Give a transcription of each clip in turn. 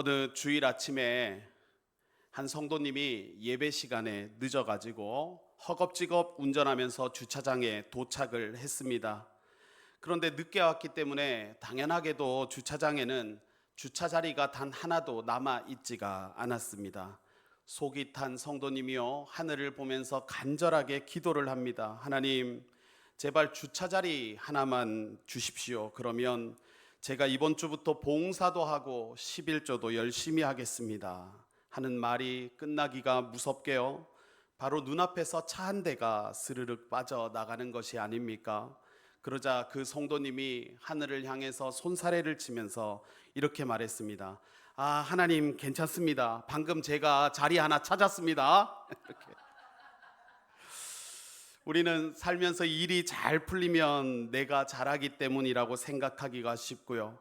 어느 주일 아침에 한 성도님이 예배 시간에 늦어가지고 허겁지겁 운전하면서 주차장에 도착을 했습니다. 그런데 늦게 왔기 때문에 당연하게도 주차장에는 주차 자리가 단 하나도 남아 있지가 않았습니다. 속이 탄 성도님이요, 하늘을 보면서 간절하게 기도를 합니다. 하나님, 제발 주차 자리 하나만 주십시오. 그러면 제가 이번 주부터 봉사도 하고 11조도 열심히 하겠습니다 하는 말이 끝나기가 무섭게요, 바로 눈앞에서 차 한 대가 스르륵 빠져나가는 것이 아닙니까? 그러자 그 성도님이 하늘을 향해서 손사래를 치면서 이렇게 말했습니다. 아, 하나님 괜찮습니다. 방금 제가 자리 하나 찾았습니다. 이렇게. 우리는 살면서 일이 잘 풀리면 내가 잘하기 때문이라고 생각하기가 쉽고요,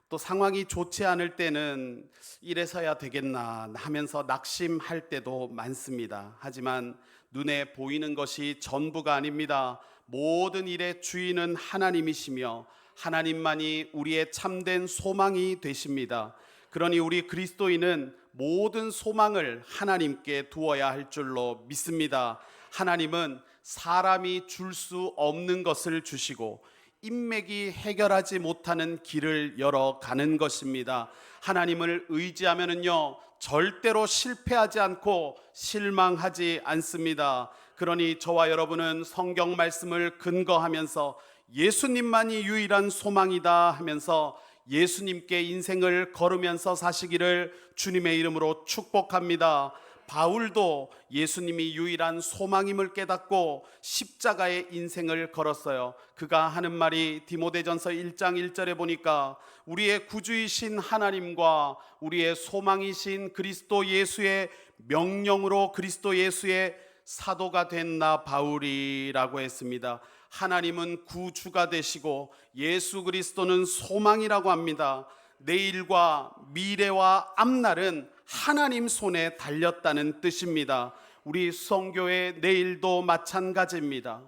또 상황이 좋지 않을 때는 이래서야 되겠나 하면서 낙심할 때도 많습니다. 하지만 눈에 보이는 것이 전부가 아닙니다. 모든 일의 주인은 하나님이시며 하나님만이 우리의 참된 소망이 되십니다. 그러니 우리 그리스도인은 모든 소망을 하나님께 두어야 할 줄로 믿습니다. 하나님은 사람이 줄 수 없는 것을 주시고 인맥이 해결하지 못하는 길을 열어가는 것입니다. 하나님을 의지하면은요, 절대로 실패하지 않고 실망하지 않습니다. 그러니 저와 여러분은 성경 말씀을 근거하면서 예수님만이 유일한 소망이다 하면서 예수님께 인생을 걸으면서 사시기를 주님의 이름으로 축복합니다. 바울도 예수님이 유일한 소망임을 깨닫고 십자가의 인생을 걸었어요. 그가 하는 말이 디모데전서 1장 1절에 보니까 우리의 구주이신 하나님과 우리의 소망이신 그리스도 예수의 명령으로 그리스도 예수의 사도가 된 나 바울이라고 했습니다. 하나님은 구주가 되시고 예수 그리스도는 소망이라고 합니다. 내일과 미래와 앞날은 하나님 손에 달렸다는 뜻입니다. 우리 수성교회 내일도 마찬가지입니다.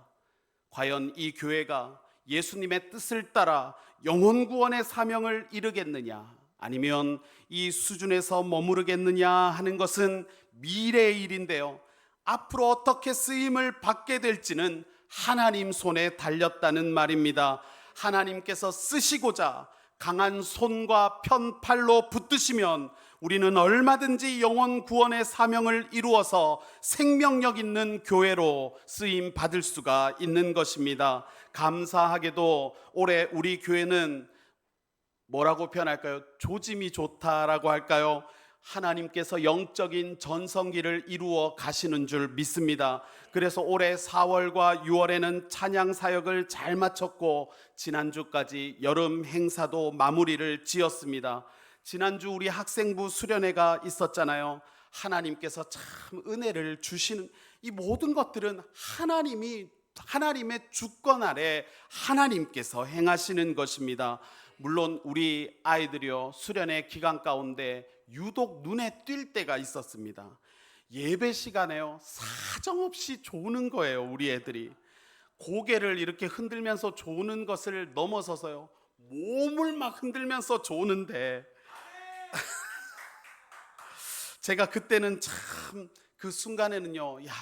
과연 이 교회가 예수님의 뜻을 따라 영혼 구원의 사명을 이루겠느냐, 아니면 이 수준에서 머무르겠느냐 하는 것은 미래의 일인데요, 앞으로 어떻게 쓰임을 받게 될지는 하나님 손에 달렸다는 말입니다. 하나님께서 쓰시고자 강한 손과 편팔로 붙드시면 우리는 얼마든지 영혼 구원의 사명을 이루어서 생명력 있는 교회로 쓰임 받을 수가 있는 것입니다. 감사하게도 올해 우리 교회는 뭐라고 표현할까요? 조짐이 좋다라고 할까요? 하나님께서 영적인 전성기를 이루어 가시는 줄 믿습니다. 그래서 올해 4월과 6월에는 찬양 사역을 잘 마쳤고 지난주까지 여름 행사도 마무리를 지었습니다. 지난주 우리 학생부 수련회가 있었잖아요. 하나님께서 참 은혜를 주시는, 이 모든 것들은 하나님의 주권 아래 하나님께서 행하시는 것입니다. 물론 우리 아이들이요, 수련회 기간 가운데 유독 눈에 띌 때가 있었습니다. 예배 시간에요, 사정없이 조는 거예요. 우리 애들이 고개를 이렇게 흔들면서 조는 것을 넘어서서요, 몸을 막 흔들면서 조는데 제가 그때는 참 그 순간에는요, 야,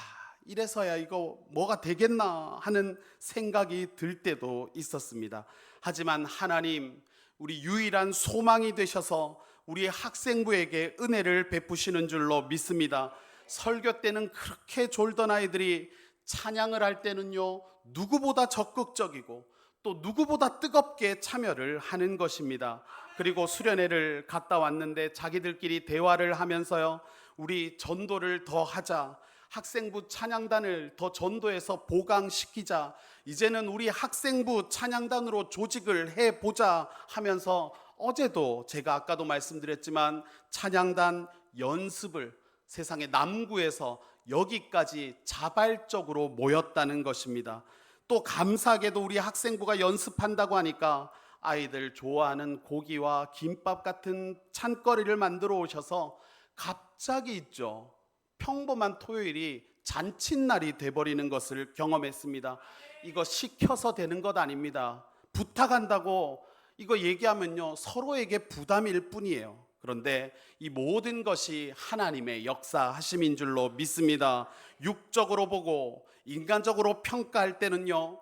이래서야 이거 뭐가 되겠나 하는 생각이 들 때도 있었습니다. 하지만 하나님, 우리 유일한 소망이 되셔서 우리 학생부에게 은혜를 베푸시는 줄로 믿습니다. 설교 때는 그렇게 졸던 아이들이 찬양을 할 때는요, 누구보다 적극적이고 또 누구보다 뜨겁게 참여를 하는 것입니다. 그리고 수련회를 갔다 왔는데 자기들끼리 대화를 하면서요, 우리 전도를 더 하자, 학생부 찬양단을 더 전도해서 보강시키자, 이제는 우리 학생부 찬양단으로 조직을 해보자 하면서 어제도 제가 아까도 말씀드렸지만 찬양단 연습을 세상의 남구에서 여기까지 자발적으로 모였다는 것입니다. 또 감사하게도 우리 학생부가 연습한다고 하니까 아이들 좋아하는 고기와 김밥 같은 찬거리를 만들어 오셔서 갑자기 있죠, 평범한 토요일이 잔칫날이 돼버리는 것을 경험했습니다. 이거 시켜서 되는 것 아닙니다. 부탁한다고 이거 얘기하면요, 서로에게 부담일 뿐이에요. 그런데 이 모든 것이 하나님의 역사하심인 줄로 믿습니다. 육적으로 보고 인간적으로 평가할 때는요,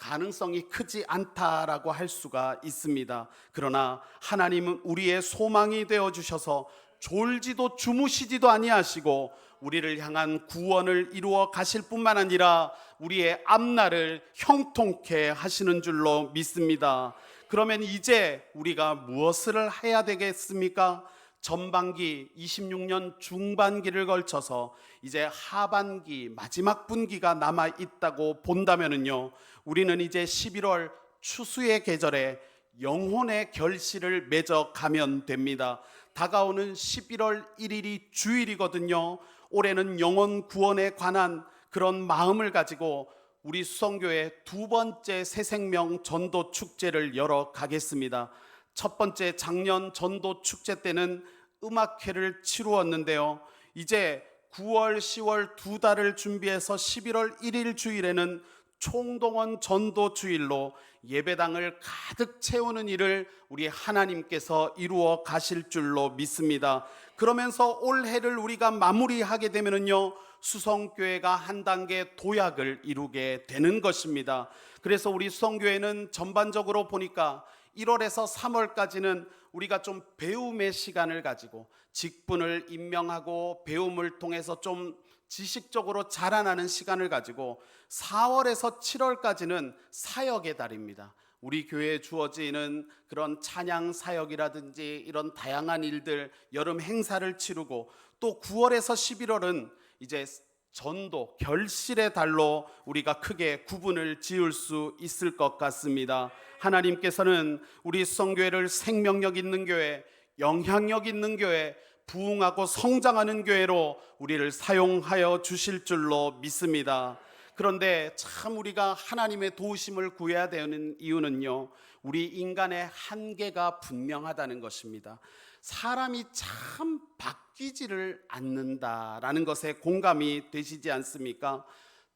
가능성이 크지 않다라고 할 수가 있습니다. 그러나 하나님은 우리의 소망이 되어 주셔서 졸지도 주무시지도 아니하시고 우리를 향한 구원을 이루어 가실 뿐만 아니라 우리의 앞날을 형통케 하시는 줄로 믿습니다. 그러면 이제 우리가 무엇을 해야 되겠습니까? 전반기 26년 중반기를 걸쳐서 이제 하반기 마지막 분기가 남아 있다고 본다면은요, 우리는 이제 11월 추수의 계절에 영혼의 결실을 맺어 가면 됩니다. 다가오는 11월 1일이 주일이거든요. 올해는 영혼 구원에 관한 그런 마음을 가지고 우리 수성교회 두 번째 새생명 전도 축제를 열어 가겠습니다. 첫 번째 작년 전도 축제 때는 음악회를 치루었는데요, 이제 9월 10월 두 달을 준비해서 11월 1일 주일에는 총동원 전도 주일로 예배당을 가득 채우는 일을 우리 하나님께서 이루어 가실 줄로 믿습니다. 그러면서 올해를 우리가 마무리하게 되면은요, 수성교회가 한 단계 도약을 이루게 되는 것입니다. 그래서 우리 수성교회는 전반적으로 보니까 1월에서 3월까지는 우리가 좀 배움의 시간을 가지고 직분을 임명하고 배움을 통해서 좀 지식적으로 자라나는 시간을 가지고 4월에서 7월까지는 사역의 달입니다. 우리 교회에 주어지는 그런 찬양 사역이라든지 이런 다양한 일들, 여름 행사를 치르고, 또 9월에서 11월은 이제 전도, 결실의 달로 우리가 크게 구분을 지을 수 있을 것 같습니다. 하나님께서는 우리 수성교회를 생명력 있는 교회, 영향력 있는 교회, 부흥하고 성장하는 교회로 우리를 사용하여 주실 줄로 믿습니다. 그런데 참 우리가 하나님의 도우심을 구해야 되는 이유는요, 우리 인간의 한계가 분명하다는 것입니다. 사람이 참 바뀌지를 않는다라는 것에 공감이 되시지 않습니까?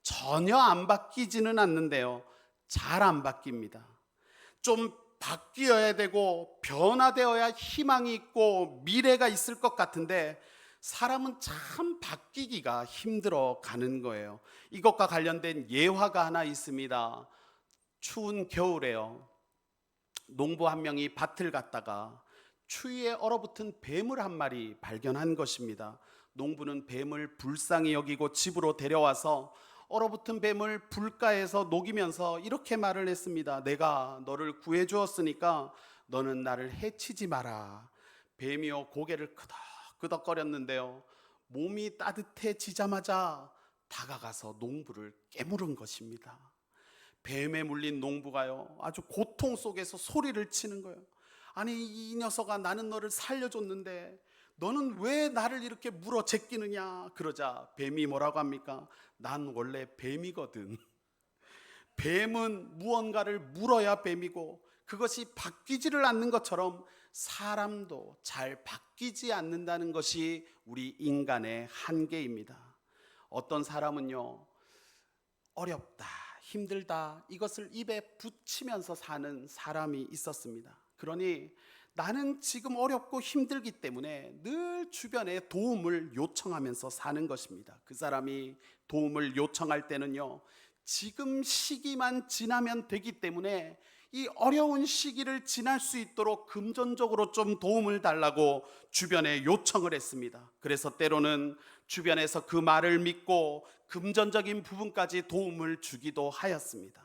전혀 안 바뀌지는 않는데요, 잘 안 바뀝니다. 좀 바뀌어야 되고 변화되어야 희망이 있고 미래가 있을 것 같은데 사람은 참 바뀌기가 힘들어 가는 거예요. 이것과 관련된 예화가 하나 있습니다. 추운 겨울에요, 농부 한 명이 밭을 갔다가 추위에 얼어붙은 뱀을 한 마리 발견한 것입니다. 농부는 뱀을 불쌍히 여기고 집으로 데려와서 얼어붙은 뱀을 불가에서 녹이면서 이렇게 말을 했습니다. 내가 너를 구해 주었으니까 너는 나를 해치지 마라. 뱀이요 고개를 끄덕끄덕거렸는데요, 몸이 따뜻해지자마자 다가가서 농부를 깨물은 것입니다. 뱀에 물린 농부가요, 아주 고통 속에서 소리를 치는 거예요. 아니 이 녀석아, 나는 너를 살려줬는데 너는 왜 나를 이렇게 물어 제끼느냐. 그러자 뱀이 뭐라고 합니까? 난 원래 뱀이거든. 뱀은 무언가를 물어야 뱀이고 그것이 바뀌지를 않는 것처럼 사람도 잘 바뀌지 않는다는 것이 우리 인간의 한계입니다. 어떤 사람은요, 어렵다, 힘들다, 이것을 입에 붙이면서 사는 사람이 있었습니다. 그러니 나는 지금 어렵고 힘들기 때문에 늘 주변에 도움을 요청하면서 사는 것입니다. 그 사람이 도움을 요청할 때는요, 지금 시기만 지나면 되기 때문에 이 어려운 시기를 지날 수 있도록 금전적으로 좀 도움을 달라고 주변에 요청을 했습니다. 그래서 때로는 주변에서 그 말을 믿고 금전적인 부분까지 도움을 주기도 하였습니다.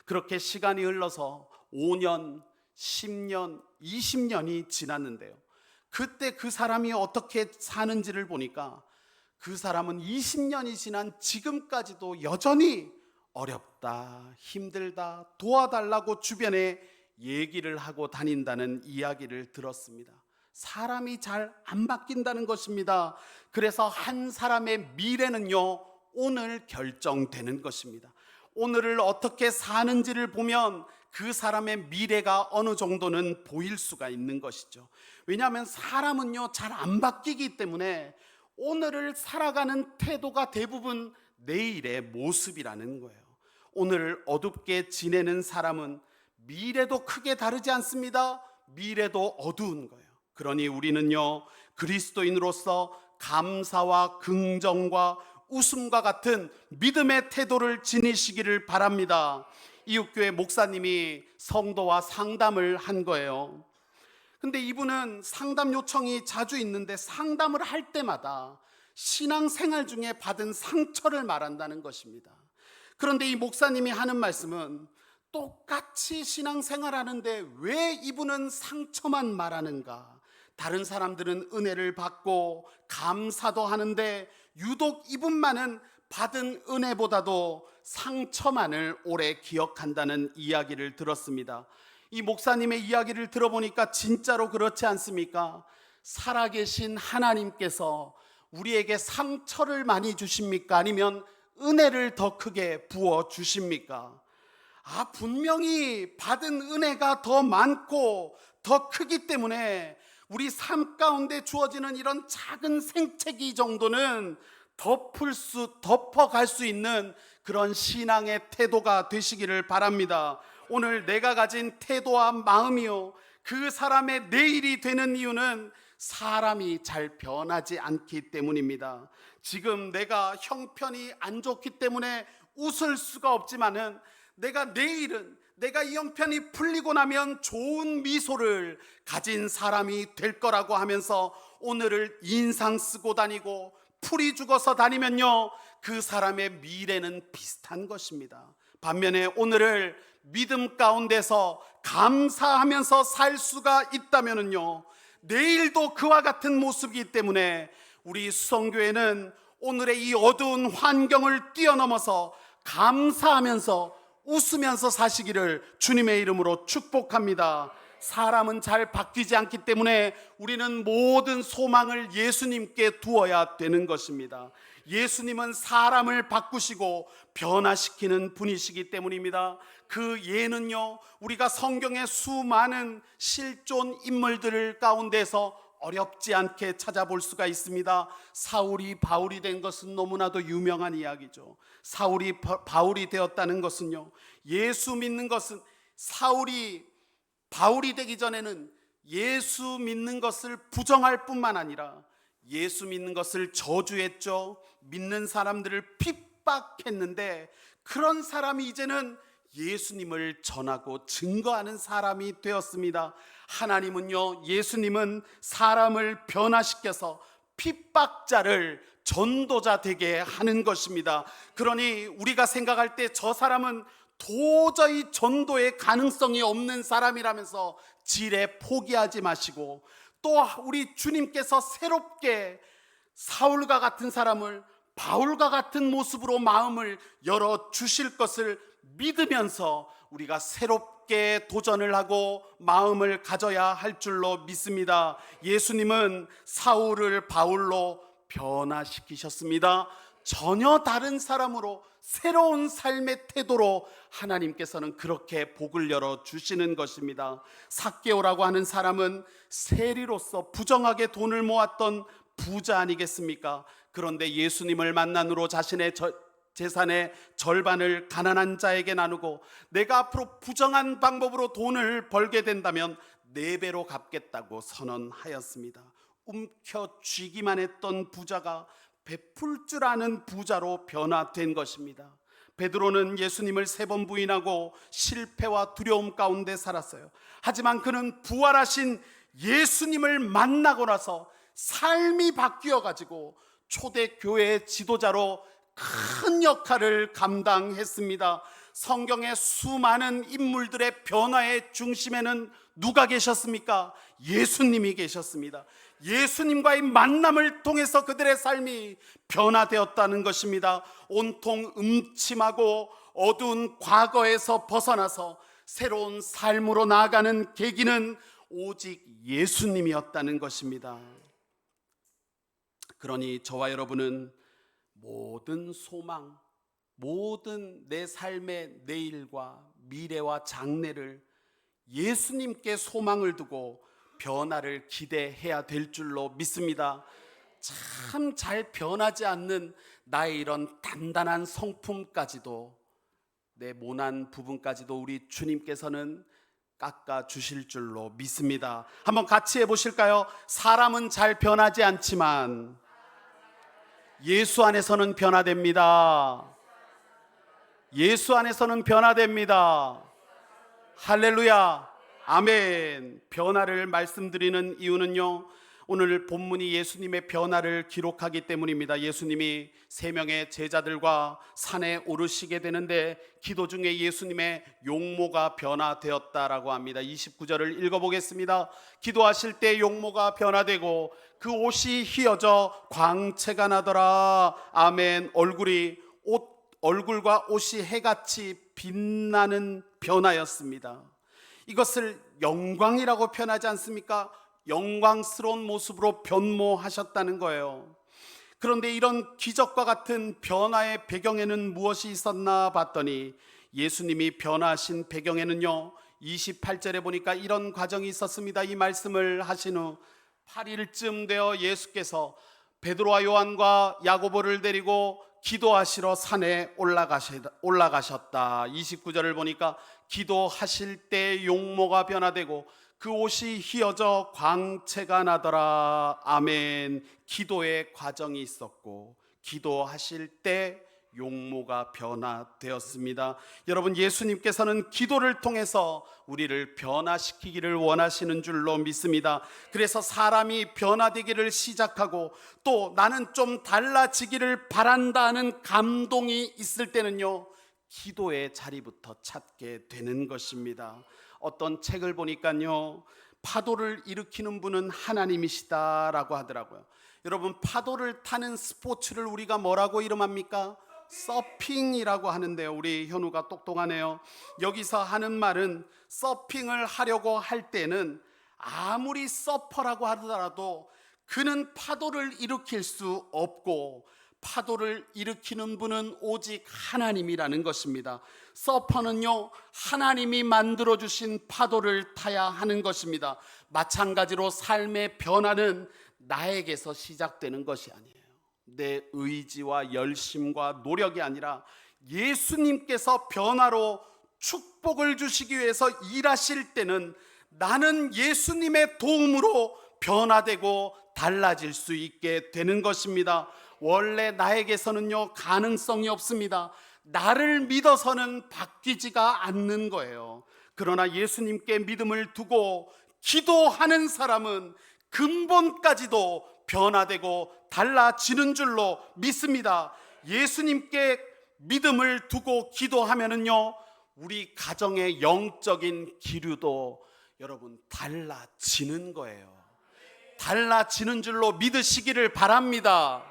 그렇게 시간이 흘러서 5년, 10년, 20년이 지났는데요, 그때 그 사람이 어떻게 사는지를 보니까 그 사람은 20년이 지난 지금까지도 여전히 어렵다, 힘들다, 도와달라고 주변에 얘기를 하고 다닌다는 이야기를 들었습니다. 사람이 잘 안 바뀐다는 것입니다. 그래서 한 사람의 미래는요, 오늘 결정되는 것입니다. 오늘을 어떻게 사는지를 보면 그 사람의 미래가 어느 정도는 보일 수가 있는 것이죠. 왜냐하면 사람은요, 잘 안 바뀌기 때문에 오늘을 살아가는 태도가 대부분 내일의 모습이라는 거예요. 오늘을 어둡게 지내는 사람은 미래도 크게 다르지 않습니다. 미래도 어두운 거예요. 그러니 우리는요, 그리스도인으로서 감사와 긍정과 웃음과 같은 믿음의 태도를 지니시기를 바랍니다. 이웃교회 목사님이 성도와 상담을 한 거예요. 근데 이분은 상담 요청이 자주 있는데 상담을 할 때마다 신앙생활 중에 받은 상처를 말한다는 것입니다. 그런데 이 목사님이 하는 말씀은 똑같이 신앙생활하는데 왜 이분은 상처만 말하는가? 다른 사람들은 은혜를 받고 감사도 하는데 유독 이분만은 받은 은혜보다도 상처만을 오래 기억한다는 이야기를 들었습니다. 이 목사님의 이야기를 들어보니까 진짜로 그렇지 않습니까? 살아계신 하나님께서 우리에게 상처를 많이 주십니까? 아니면 은혜를 더 크게 부어 주십니까? 분명히 받은 은혜가 더 많고 더 크기 때문에 우리 삶 가운데 주어지는 이런 작은 생채기 정도는 덮어갈 수 있는 그런 신앙의 태도가 되시기를 바랍니다. 오늘 내가 가진 태도와 마음이요, 그 사람의 내일이 되는 이유는 사람이 잘 변하지 않기 때문입니다. 지금 내가 형편이 안 좋기 때문에 웃을 수가 없지만은 내가 이 형편이 풀리고 나면 좋은 미소를 가진 사람이 될 거라고 하면서 오늘을 인상 쓰고 다니고 풀이 죽어서 다니면요, 그 사람의 미래는 비슷한 것입니다. 반면에 오늘을 믿음 가운데서 감사하면서 살 수가 있다면요, 내일도 그와 같은 모습이기 때문에 우리 수성교회는 오늘의 이 어두운 환경을 뛰어넘어서 감사하면서 웃으면서 사시기를 주님의 이름으로 축복합니다. 사람은 잘 바뀌지 않기 때문에 우리는 모든 소망을 예수님께 두어야 되는 것입니다. 예수님은 사람을 바꾸시고 변화시키는 분이시기 때문입니다. 그 예는요, 우리가 성경의 수많은 실존 인물들 가운데서 어렵지 않게 찾아볼 수가 있습니다. 사울이 바울이 된 것은 너무나도 유명한 이야기죠. 사울이 바울이 되었다는 것은요, 예수 믿는 것은, 사울이 바울이 되기 전에는 예수 믿는 것을 부정할 뿐만 아니라 예수 믿는 것을 저주했죠. 믿는 사람들을 핍박했는데 그런 사람이 이제는 예수님을 전하고 증거하는 사람이 되었습니다. 하나님은요, 예수님은 사람을 변화시켜서 핍박자를 전도자 되게 하는 것입니다. 그러니 우리가 생각할 때 저 사람은 도저히 전도의 가능성이 없는 사람이라면서 지레 포기하지 마시고, 또 우리 주님께서 새롭게 사울과 같은 사람을 바울과 같은 모습으로 마음을 열어 주실 것을 믿으면서 우리가 새롭게 도전을 하고 마음을 가져야 할 줄로 믿습니다. 예수님은 사울을 바울로 변화시키셨습니다. 전혀 다른 사람으로, 새로운 삶의 태도로 하나님께서는 그렇게 복을 열어 주시는 것입니다. 삭개오라고 하는 사람은 세리로서 부정하게 돈을 모았던 부자 아니겠습니까? 그런데 예수님을 만난 후로 자신의 재산의 절반을 가난한 자에게 나누고, 내가 앞으로 부정한 방법으로 돈을 벌게 된다면 4배로 갚겠다고 선언하였습니다. 움켜쥐기만 했던 부자가 베풀 줄 아는 부자로 변화된 것입니다. 베드로는 예수님을 3번 부인하고 실패와 두려움 가운데 살았어요. 하지만 그는 부활하신 예수님을 만나고 나서 삶이 바뀌어 가지고 초대교회의 지도자로 큰 역할을 감당했습니다. 성경의 수많은 인물들의 변화의 중심에는 누가 계셨습니까? 예수님이 계셨습니다. 예수님과의 만남을 통해서 그들의 삶이 변화되었다는 것입니다. 온통 음침하고 어두운 과거에서 벗어나서 새로운 삶으로 나아가는 계기는 오직 예수님이었다는 것입니다. 그러니 저와 여러분은 모든 소망, 모든 내 삶의 내일과 미래와 장래를 예수님께 소망을 두고 변화를 기대해야 될 줄로 믿습니다. 참 잘 변하지 않는 나의 이런 단단한 성품까지도, 내 모난 부분까지도 우리 주님께서는 깎아 주실 줄로 믿습니다. 한번 같이 해보실까요? 사람은 잘 변하지 않지만 예수 안에서는 변화됩니다. 예수 안에서는 변화됩니다. 할렐루야, 아멘. 변화를 말씀드리는 이유는요, 오늘 본문이 예수님의 변화를 기록하기 때문입니다. 예수님이 세 명의 제자들과 산에 오르시게 되는데 기도 중에 예수님의 용모가 변화되었다라고 합니다. 29절을 읽어보겠습니다. 기도하실 때 용모가 변화되고 그 옷이 휘어져 광채가 나더라. 아멘. 얼굴과 옷이 해같이 빛나는 변화였습니다. 이것을 영광이라고 표현하지 않습니까? 영광스러운 모습으로 변모하셨다는 거예요. 그런데 이런 기적과 같은 변화의 배경에는 무엇이 있었나 봤더니 예수님이 변화하신 배경에는요, 28절에 보니까 이런 과정이 있었습니다. 이 말씀을 하신 후 8일쯤 되어 예수께서 베드로와 요한과 야고보를 데리고 기도하시러 산에 올라가셨다. 29절을 보니까 기도하실 때 용모가 변화되고 그 옷이 휘어져 광채가 나더라. 아멘. 기도의 과정이 있었고 기도하실 때 용모가 변화되었습니다. 여러분, 예수님께서는 기도를 통해서 우리를 변화시키기를 원하시는 줄로 믿습니다. 그래서 사람이 변화되기를 시작하고 또 나는 좀 달라지기를 바란다는 감동이 있을 때는요, 기도의 자리부터 찾게 되는 것입니다. 어떤 책을 보니까요, 파도를 일으키는 분은 하나님이시다라고 하더라고요. 여러분, 파도를 타는 스포츠를 우리가 뭐라고 이름합니까? 서핑이라고 하는데요. 우리 현우가 똑똑하네요. 여기서 하는 말은 서핑을 하려고 할 때는 아무리 서퍼라고 하더라도 그는 파도를 일으킬 수 없고 파도를 일으키는 분은 오직 하나님이라는 것입니다. 서퍼는요, 하나님이 만들어주신 파도를 타야 하는 것입니다. 마찬가지로 삶의 변화는 나에게서 시작되는 것이 아니에요. 내 의지와 열심과 노력이 아니라 예수님께서 변화로 축복을 주시기 위해서 일하실 때는 나는 예수님의 도움으로 변화되고 달라질 수 있게 되는 것입니다. 원래 나에게서는요, 가능성이 없습니다. 나를 믿어서는 바뀌지가 않는 거예요. 그러나 예수님께 믿음을 두고 기도하는 사람은 근본까지도 변화되고 달라지는 줄로 믿습니다. 예수님께 믿음을 두고 기도하면은요, 우리 가정의 영적인 기류도 여러분 달라지는 거예요. 달라지는 줄로 믿으시기를 바랍니다.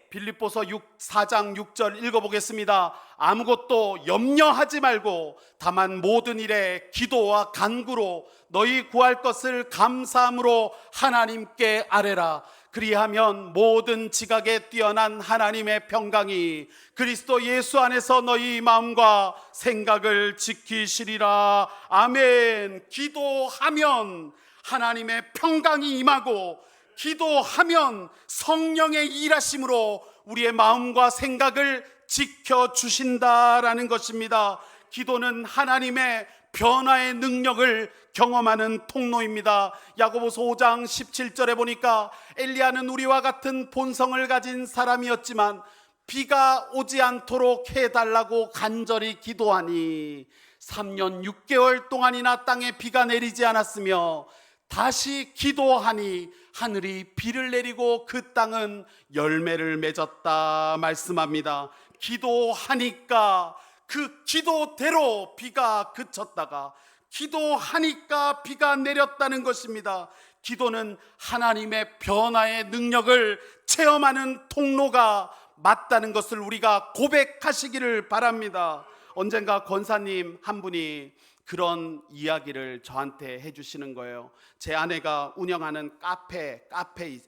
빌립보서 4장 6절 읽어보겠습니다. 아무것도 염려하지 말고 다만 모든 일에 기도와 간구로 너희 구할 것을 감사함으로 하나님께 아뢰라. 그리하면 모든 지각에 뛰어난 하나님의 평강이 그리스도 예수 안에서 너희 마음과 생각을 지키시리라. 아멘. 기도하면 하나님의 평강이 임하고 기도하면 성령의 일하심으로 우리의 마음과 생각을 지켜주신다라는 것입니다. 기도는 하나님의 변화의 능력을 경험하는 통로입니다. 야고보서 5장 17절에 보니까 엘리야는 우리와 같은 본성을 가진 사람이었지만 비가 오지 않도록 해달라고 간절히 기도하니 3년 6개월 동안이나 땅에 비가 내리지 않았으며 다시 기도하니 하늘이 비를 내리고 그 땅은 열매를 맺었다 말씀합니다. 기도하니까 그 기도대로 비가 그쳤다가 기도하니까 비가 내렸다는 것입니다. 기도는 하나님의 변화의 능력을 체험하는 통로가 맞다는 것을 우리가 고백하시기를 바랍니다. 언젠가 권사님 한 분이 그런 이야기를 저한테 해주시는 거예요. 제 아내가 운영하는 카페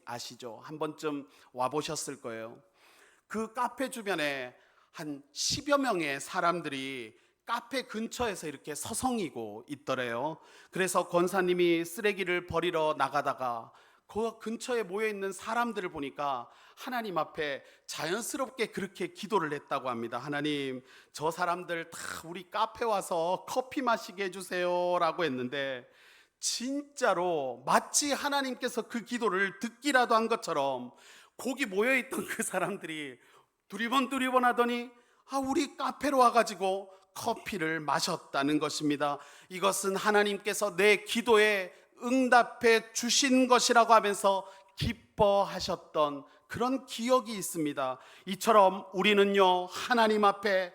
아시죠? 한 번쯤 와보셨을 거예요. 그 카페 주변에 한 10여 명의 사람들이 카페 근처에서 이렇게 서성이고 있더래요. 그래서 권사님이 쓰레기를 버리러 나가다가 그 근처에 모여 있는 사람들을 보니까 하나님 앞에 자연스럽게 그렇게 기도를 했다고 합니다. 하나님, 저 사람들 다 우리 카페 와서 커피 마시게 해주세요 라고 했는데, 진짜로 마치 하나님께서 그 기도를 듣기라도 한 것처럼 거기 모여있던 그 사람들이 두리번 하더니 우리 카페로 와가지고 커피를 마셨다는 것입니다. 이것은 하나님께서 내 기도에 응답해 주신 것이라고 하면서 기뻐하셨던 그런 기억이 있습니다. 이처럼 우리는요, 하나님 앞에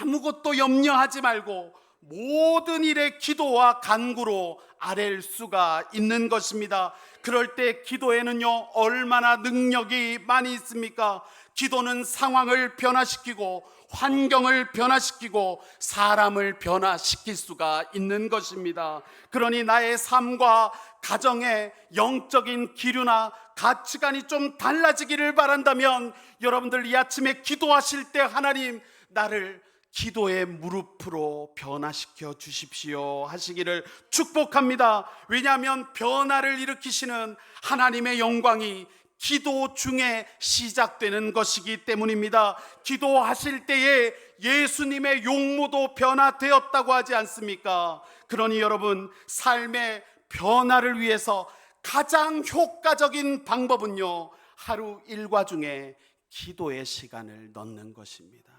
아무것도 염려하지 말고 모든 일에 기도와 간구로 아랠 수가 있는 것입니다. 그럴 때 기도에는요, 얼마나 능력이 많이 있습니까? 기도는 상황을 변화시키고 환경을 변화시키고 사람을 변화시킬 수가 있는 것입니다. 그러니 나의 삶과 가정의 영적인 기류나 가치관이 좀 달라지기를 바란다면, 여러분들 이 아침에 기도하실 때 하나님, 나를 기도의 무릎으로 변화시켜 주십시오 하시기를 축복합니다. 왜냐하면 변화를 일으키시는 하나님의 영광이 기도 중에 시작되는 것이기 때문입니다. 기도하실 때에 예수님의 용모도 변화되었다고 하지 않습니까? 그러니 여러분, 삶의 변화를 위해서 가장 효과적인 방법은요, 하루 일과 중에 기도의 시간을 넣는 것입니다.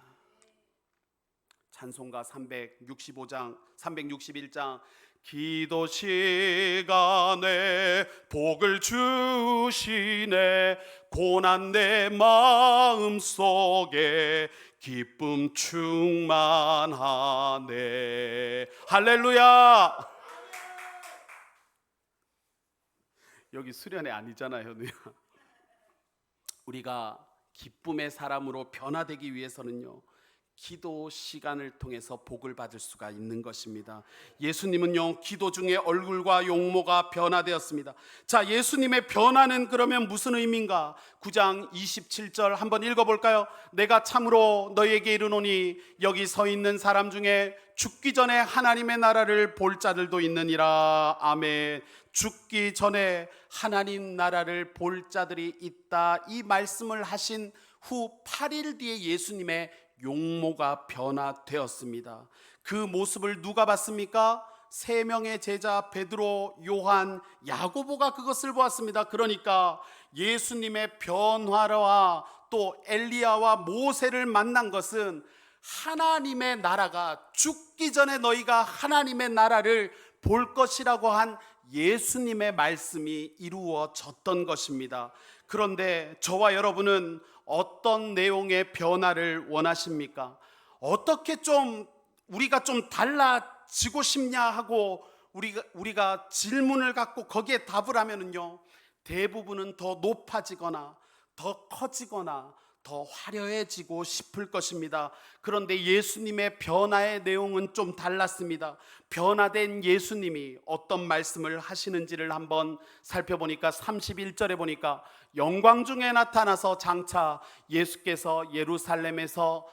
찬송가 361장 기도 시간에 복을 주시네, 고난 내 마음속에 기쁨 충만하네. 할렐루야. 여기 수련회 아니잖아요. 우리가 기쁨의 사람으로 변화되기 위해서는요, 기도 시간을 통해서 복을 받을 수가 있는 것입니다. 예수님은요, 기도 중에 얼굴과 용모가 변화되었습니다. 자, 예수님의 변화는 그러면 무슨 의미인가? 9장 27절 한번 읽어볼까요? 내가 참으로 너희에게 이르노니 여기 서 있는 사람 중에 죽기 전에 하나님의 나라를 볼 자들도 있느니라. 아멘. 죽기 전에 하나님 나라를 볼 자들이 있다, 이 말씀을 하신 후 8일 뒤에 예수님의 용모가 변화되었습니다. 그 모습을 누가 봤습니까? 3명의 제자 베드로, 요한, 야고보가 그것을 보았습니다. 그러니까 예수님의 변화와 또 엘리야와 모세를 만난 것은 하나님의 나라가, 죽기 전에 너희가 하나님의 나라를 볼 것이라고 한 예수님의 말씀이 이루어졌던 것입니다. 그런데 저와 여러분은 어떤 내용의 변화를 원하십니까? 어떻게 좀 우리가 좀 달라지고 싶냐 하고 우리가 질문을 갖고 거기에 답을 하면은요, 대부분은 더 높아지거나 더 커지거나 더 화려해지고 싶을 것입니다. 그런데 예수님의 변화의 내용은 좀 달랐습니다. 변화된 예수님이 어떤 말씀을 하시는지를 한번 살펴보니까 31절에 보니까 영광 중에 나타나서 장차 예수께서 예루살렘에서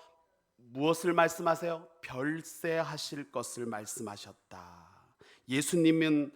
무엇을 말씀하세요? 별세하실 것을 말씀하셨다. 예수님은요,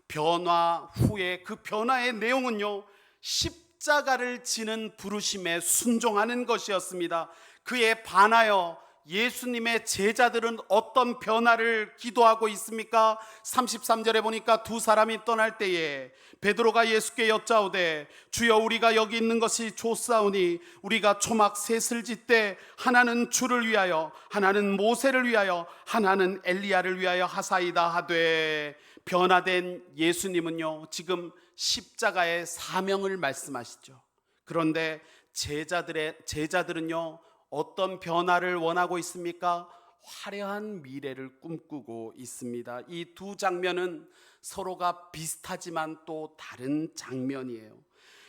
변화 후에 그 변화의 내용은요, 십자가를 지는 부르심에 순종하는 것이었습니다. 그에 반하여 예수님의 제자들은 어떤 변화를 기도하고 있습니까? 33절에 보니까 두 사람이 떠날 때에 베드로가 예수께 여짜오되 주여, 우리가 여기 있는 것이 좋사오니 우리가 초막 셋을 짓되 하나는 주를 위하여, 하나는 모세를 위하여, 하나는 엘리야를 위하여 하사이다 하되, 변화된 예수님은요, 지금 십자가의 사명을 말씀하시죠. 그런데 제자들은요, 어떤 변화를 원하고 있습니까? 화려한 미래를 꿈꾸고 있습니다. 이 두 장면은 서로가 비슷하지만 또 다른 장면이에요.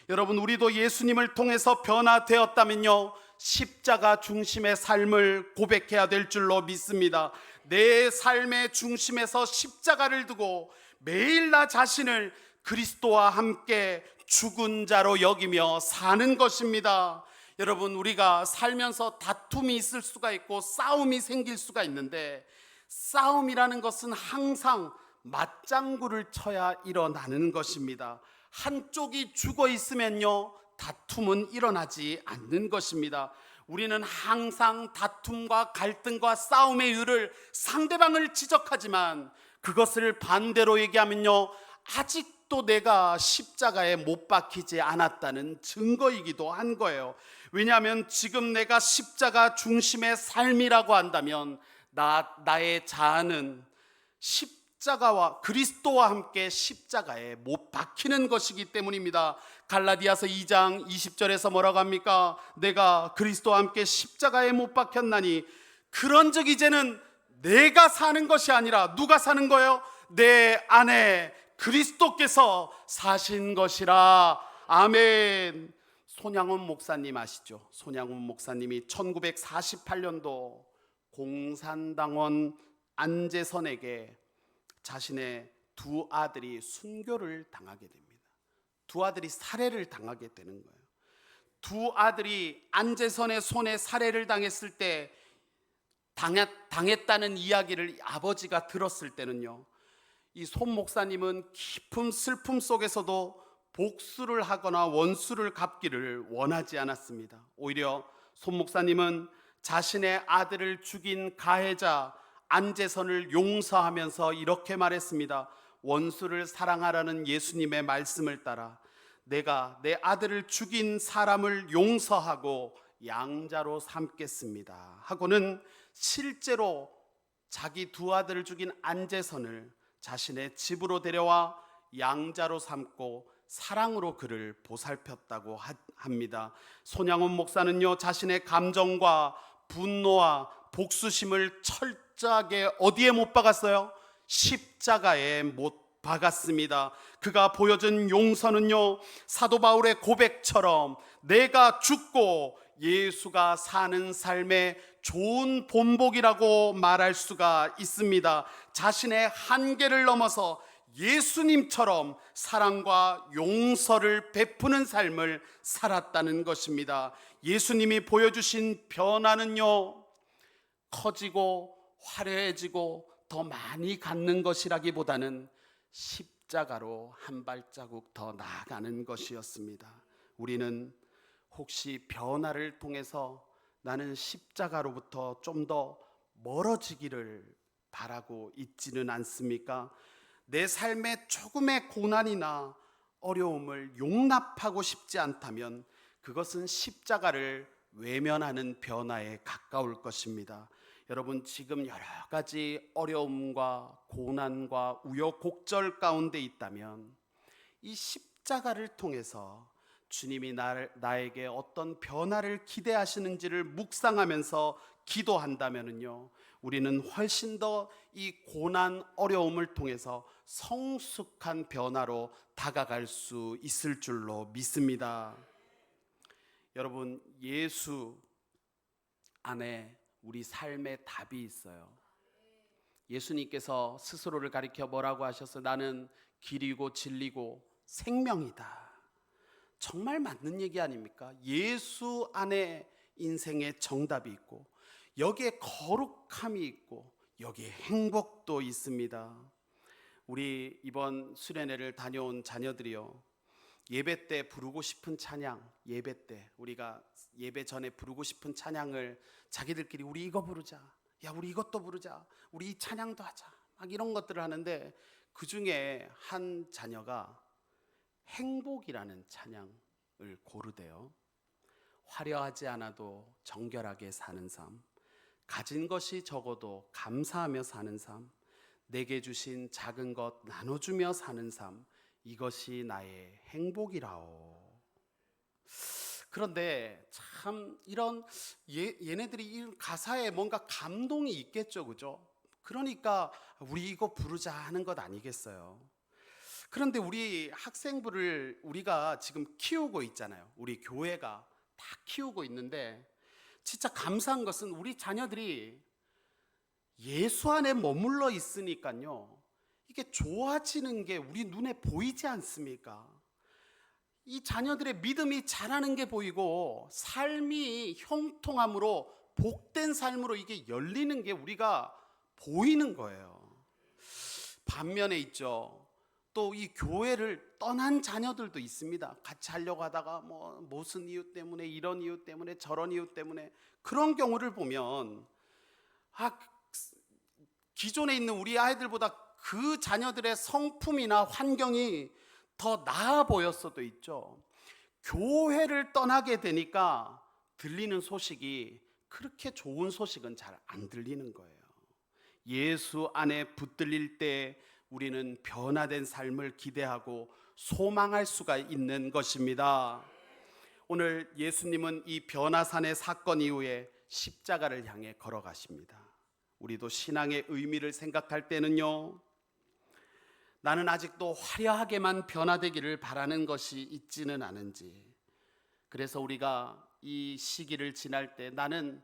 여러분, 우리도 예수님을 통해서 변화되었다면요, 십자가 중심의 삶을 고백해야 될 줄로 믿습니다. 내 삶의 중심에서 십자가를 두고 매일 나 자신을 그리스도와 함께 죽은 자로 여기며 사는 것입니다. 여러분, 우리가 살면서 다툼이 있을 수가 있고 싸움이 생길 수가 있는데, 싸움이라는 것은 항상 맞장구를 쳐야 일어나는 것입니다. 한쪽이 죽어 있으면요, 다툼은 일어나지 않는 것입니다. 우리는 항상 다툼과 갈등과 싸움의 이유를 상대방을 지적하지만 그것을 반대로 얘기하면요, 아직도 내가 십자가에 못 박히지 않았다는 증거이기도 한 거예요. 왜냐하면 지금 내가 십자가 중심의 삶이라고 한다면 나의 자아는 십자가와 그리스도와 함께 십자가에 못 박히는 것이기 때문입니다. 갈라디아서 2장 20절에서 뭐라고 합니까? 내가 그리스도와 함께 십자가에 못 박혔나니 그런즉 이제는 내가 사는 것이 아니라 누가 사는 거예요? 내 안에 그리스도께서 사신 것이라. 아멘. 손양훈 목사님 아시죠? 손양훈 목사님이 1948년도 공산당원 안재선에게 자신의 두 아들이 순교를 당하게 됩니다. 두 아들이 살해를 당하게 되는 거예요. 두 아들이 안재선의 손에 살해를 당했을 때 당했다는 이야기를 아버지가 들었을 때는요, 이 손 목사님은 깊은 슬픔 속에서도 복수를 하거나 원수를 갚기를 원하지 않았습니다. 오히려 손 목사님은 자신의 아들을 죽인 가해자 안재선을 용서하면서 이렇게 말했습니다. 원수를 사랑하라는 예수님의 말씀을 따라 내가 내 아들을 죽인 사람을 용서하고 양자로 삼겠습니다 하고는 실제로 자기 두 아들을 죽인 안재선을 자신의 집으로 데려와 양자로 삼고 사랑으로 그를 보살폈다고 합니다. 손양훈 목사는요, 자신의 감정과 분노와 복수심을 철저하게 어디에 못 박았어요? 십자가에 못 박았습니다. 그가 보여준 용서는요, 사도 바울의 고백처럼 내가 죽고 예수가 사는 삶의 좋은 본보기라고 말할 수가 있습니다. 자신의 한계를 넘어서 예수님처럼 사랑과 용서를 베푸는 삶을 살았다는 것입니다. 예수님이 보여주신 변화는요, 커지고 화려해지고 더 많이 갖는 것이라기보다는 십자가로 한 발자국 더 나아가는 것이었습니다. 우리는 혹시 변화를 통해서 나는 십자가로부터 좀 더 멀어지기를 바라고 있지는 않습니까? 내 삶에 조금의 고난이나 어려움을 용납하고 싶지 않다면 그것은 십자가를 외면하는 변화에 가까울 것입니다. 여러분, 지금 여러 가지 어려움과 고난과 우여곡절 가운데 있다면 이 십자가를 통해서 주님이 나에게 어떤 변화를 기대하시는지를 묵상하면서 기도한다면요, 우리는 훨씬 더 이 고난 어려움을 통해서 성숙한 변화로 다가갈 수 있을 줄로 믿습니다. 여러분, 예수 안에 우리 삶의 답이 있어요. 예수님께서 스스로를 가리켜 뭐라고 하셨어요? 나는 길이고 진리고 생명이다. 정말 맞는 얘기 아닙니까? 예수 안에 인생의 정답이 있고 여기에 거룩함이 있고 여기에 행복도 있습니다. 우리 이번 수련회를 다녀온 자녀들이요, 예배 때 부르고 싶은 찬양, 예배 때 우리가 예배 전에 부르고 싶은 찬양을 자기들끼리 우리 이거 부르자, 야 우리 이것도 부르자, 우리 이 찬양도 하자, 막 이런 것들을 하는데 그 중에 한 자녀가 행복이라는 찬양을 고르대요. 화려하지 않아도 정결하게 사는 삶, 가진 것이 적어도 감사하며 사는 삶, 내게 주신 작은 것 나눠주며 사는 삶, 이것이 나의 행복이라오. 그런데 참 이런 얘네들이 이 가사에 뭔가 감동이 있겠죠, 그죠? 그러니까 우리 이거 부르자 하는 것 아니겠어요? 그런데 우리 학생부를 우리가 지금 키우고 있잖아요. 우리 교회가 다 키우고 있는데 진짜 감사한 것은 우리 자녀들이 예수 안에 머물러 있으니까요, 이게 좋아지는 게 우리 눈에 보이지 않습니까? 이 자녀들의 믿음이 자라는 게 보이고 삶이 형통함으로 복된 삶으로 이게 열리는 게 우리가 보이는 거예요. 반면에 있죠. 또 이 교회를 떠난 자녀들도 있습니다. 같이 하려고 하다가 뭐 무슨 이유 때문에, 이런 이유 때문에, 저런 이유 때문에, 그런 경우를 보면 기존에 있는 우리 아이들보다 그 자녀들의 성품이나 환경이 더 나아 보였어도 있죠. 교회를 떠나게 되니까 들리는 소식이 그렇게 좋은 소식은 잘 안 들리는 거예요. 예수 안에 붙들릴 때 우리는 변화된 삶을 기대하고 소망할 수가 있는 것입니다. 오늘 예수님은 이 변화산의 사건 이후에 십자가를 향해 걸어가십니다. 우리도 신앙의 의미를 생각할 때는요, 나는 아직도 화려하게만 변화되기를 바라는 것이 있지는 않은지, 그래서 우리가 이 시기를 지날 때 나는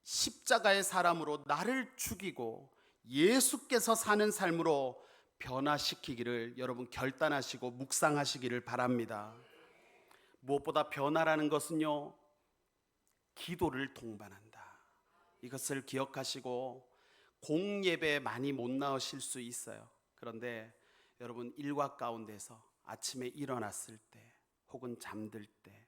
십자가의 사람으로 나를 죽이고 예수께서 사는 삶으로 변화시키기를 여러분 결단하시고 묵상하시기를 바랍니다. 무엇보다 변화라는 것은요, 기도를 동반한다. 이것을 기억하시고 공예배에 많이 못 나오실 수 있어요. 그런데 여러분 일과 가운데서 아침에 일어났을 때, 혹은 잠들 때,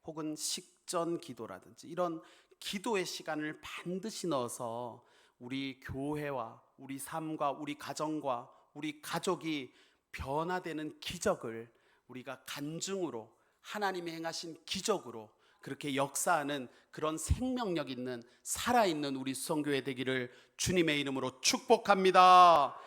혹은 식전 기도라든지 이런 기도의 시간을 반드시 넣어서 우리 교회와 우리 삶과 우리 가정과 우리 가족이 변화되는 기적을 우리가 간증으로, 하나님이 행하신 기적으로 그렇게 역사하는 그런 생명력 있는 살아있는 우리 수성교회 되기를 주님의 이름으로 축복합니다.